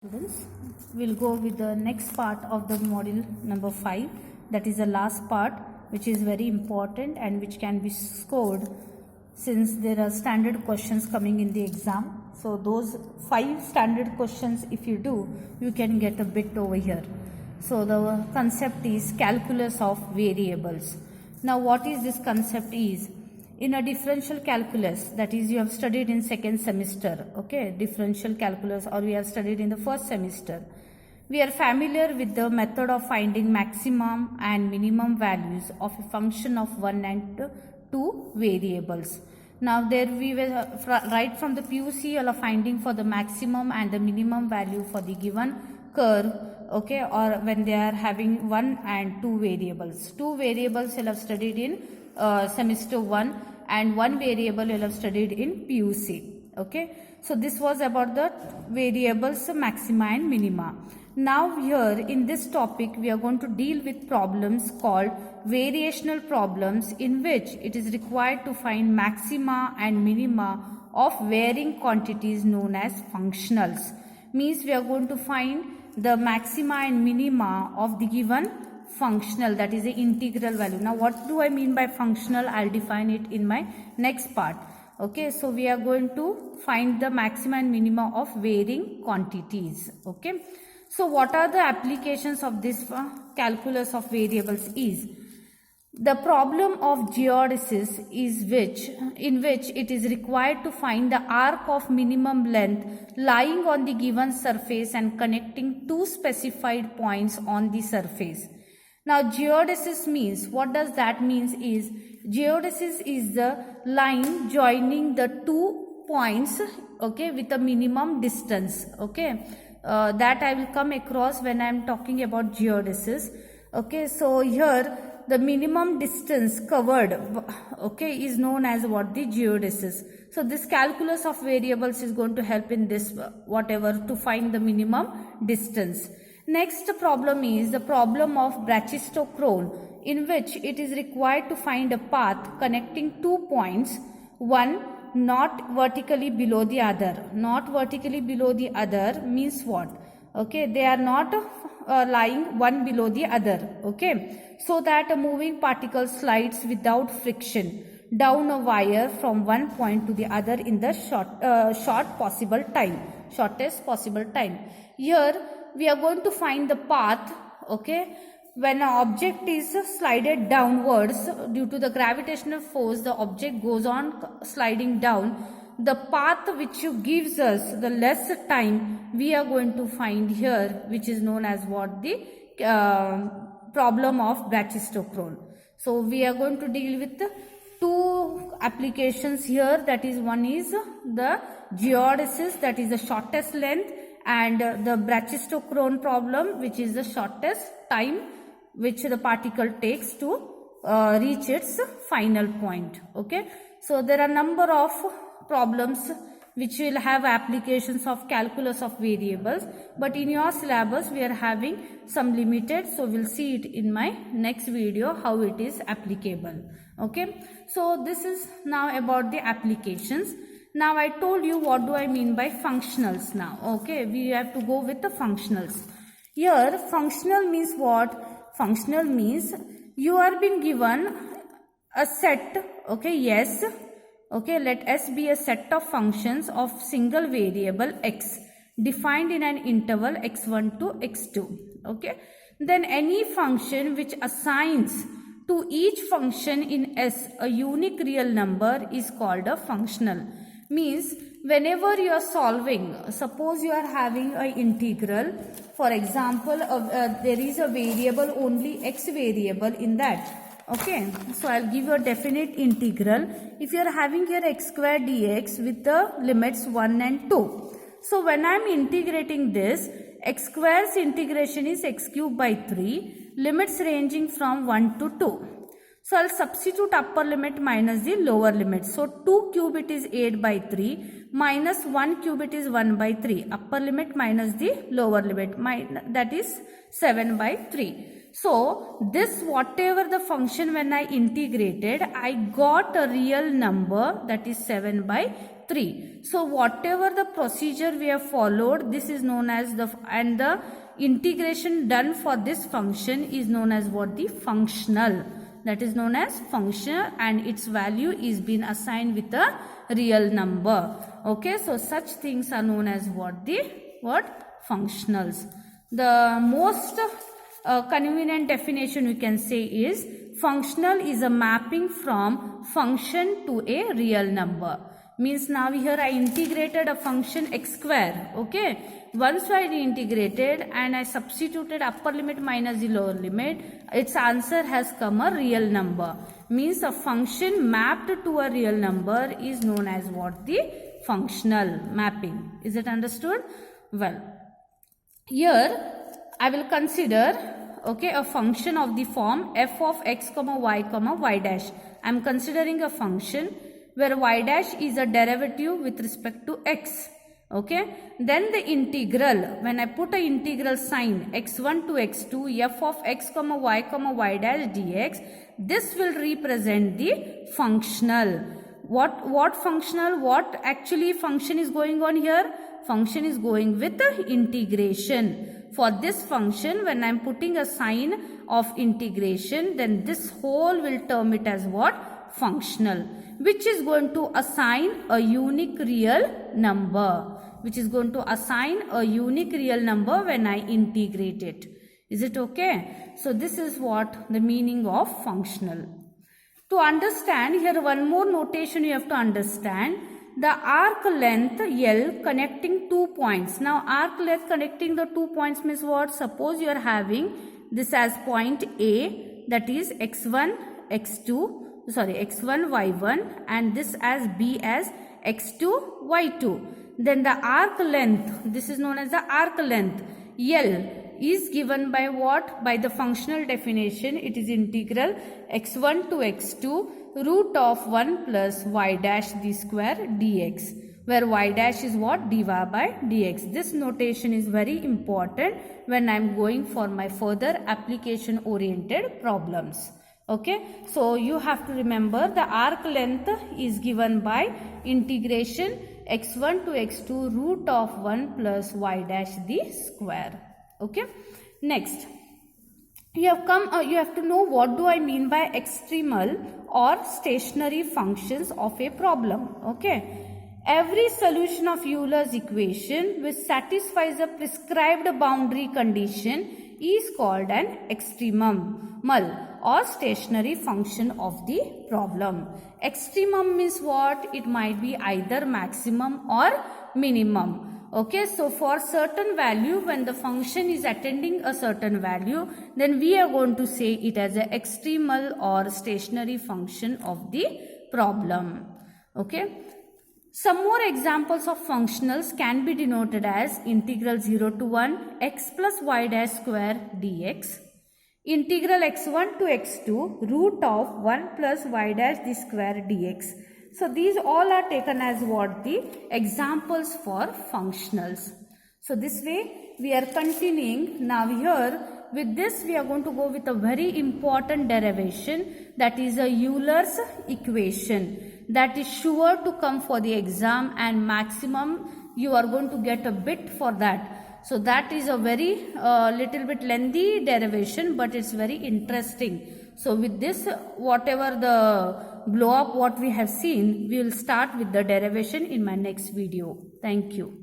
Students, we'll go with the next part of the module number 5, that is the last part, which is very important and which can be scored since there are standard questions coming in the exam. So those 5 standard questions, if you do, you can get a bit over here. So the concept is calculus of variables. Now what is this concept is? In a differential calculus, that is you have studied in second semester, okay, differential calculus, or we have studied in the first semester. We are familiar with the method of finding maximum and minimum values of a function of 1 and 2 variables. Now there we will right from the PUC you are finding for the maximum and the minimum value for the given curve, okay, or when they are having 1 and 2 variables. 2 variables you have studied in semester 1 and 1 variable you have studied in PUC, okay. So this was about the variables maxima and minima. Now here in this topic we are going to deal with problems called variational problems, in which it is required to find maxima and minima of varying quantities known as functionals. Means we are going to find the maxima and minima of the given functional, that is the integral value. Now what do I mean by functional? I'll define it in my next part. Okay, so we are going to find the maxima and minima of varying quantities. Okay, so what are the applications of this calculus of variables is the problem of geodesics, is in which it is required to find the arc of minimum length lying on the given surface and connecting two specified points on the surface. Now geodesics means, what does that means is, geodesics is the line joining the 2 points, okay, with a minimum distance, okay. That I will come across when I am talking about geodesics, okay. So here the minimum distance covered, okay, is known as what? The geodesics. So this calculus of variables is going to help in this whatever to find the minimum distance. Next problem is the problem of brachistochrone, in which it is required to find a path connecting 2 points, one not vertically below the other. Not vertically below the other means what? Okay, they are not lying one below the other, okay, so that a moving particle slides without friction down a wire from one point to the other in the shortest possible time. Here we are going to find the path, okay, when an object is slided downwards due to the gravitational force, the object goes on sliding down. The path which gives us the less time we are going to find here, which is known as what? The problem of brachistochrone. So we are going to deal with 2 applications here, that is one is the geodesics, that is the shortest length, and the brachistochrone problem, which is the shortest time which the particle takes to reach its final point, okay. So there are number of problems which will have applications of calculus of variables, but in your syllabus we are having some limited, so we'll see it in my next video how it is applicable, okay. So this is now about the applications. Now I told you what do I mean by functionals now, okay. We have to go with the functionals. Here functional means what? Functional means you are being given a set, okay, yes, okay, let S be a set of functions of single variable x defined in an interval x1 to x2, okay. Then any function which assigns to each function in S a unique real number is called a functional. Means whenever you are solving, suppose you are having an integral, for example there is a variable only x variable in that, okay. So I'll give you a definite integral. If you are having here x square dx with the limits 1 and 2, so when I am integrating this, x square's integration is x cube by 3, limits ranging from 1 to 2. So I'll substitute upper limit minus the lower limit. So 2 cube it is 8 by 3 minus 1 cube it is 1 by 3. Upper limit minus the lower limit, that is 7 by 3. So this whatever the function when I integrated, I got a real number, that is 7 by 3. So whatever the procedure we have followed, this is known as the integration done for this function is known as what? The functional. That is known as functional, and its value is been assigned with a real number. Okay, so such things are known as what? The functionals. The most convenient definition we can say is functional is a mapping from function to a real number. Means now here I integrated a function x square. Okay, once I integrated and I substituted upper limit minus the lower limit, its answer has come a real number. Means a function mapped to a real number is known as what? The functional mapping. Is it understood? Well, here I will consider, okay, a function of the form f of x comma y dash. I am considering a function where y dash is a derivative with respect to x. Okay, then the integral, when I put a integral sign x1 to x2 f of x comma y dash dx, this will represent the functional. What functional? What actually function is going on here? Function is going with the integration. For this function, when I am putting a sign of integration, then this whole will term it as what? Functional, which is going to assign a unique real number. Which is going to assign a unique real number when I integrate it. Is it okay? So this is what the meaning of functional. To understand, here one more notation you have to understand. The arc length L connecting 2 points. Now arc length connecting the 2 points means what? Suppose you are having this as point A, that is x1, x1, y1, and this as B as x2, y2. Then the arc length, this is known as the arc length, L is given by what? By the functional definition, it is integral x1 to x2 root of 1 plus y dash d square dx, where y dash is what? Dy by dx. This notation is very important when I am going for my further application oriented problems. Okay, so you have to remember the arc length is given by integration x1 to x2 root of 1 plus y dash d square. Okay, next you have to know what do I mean by extremal or stationary functions of a problem. Okay, every solution of Euler's equation which satisfies a prescribed boundary condition is called an extremal or stationary function of the problem. Extremum means what? It might be either maximum or minimum. Okay, so for certain value, when the function is attending a certain value, then we are going to say it as an extremal or stationary function of the problem. Okay. Some more examples of functionals can be denoted as integral 0 to 1 x plus y dash square dx, integral x1 to x2 root of 1 plus y dash d square dx. So these all are taken as what? The examples for functionals. So this way we are continuing. Now here with this we are going to go with a very important derivation, that is a Euler's equation. That is sure to come for the exam, and maximum you are going to get a bit for that. So that is a very little bit lengthy derivation, but it's very interesting. So with this, whatever the blow up what we have seen, we will start with the derivation in my next video. Thank you.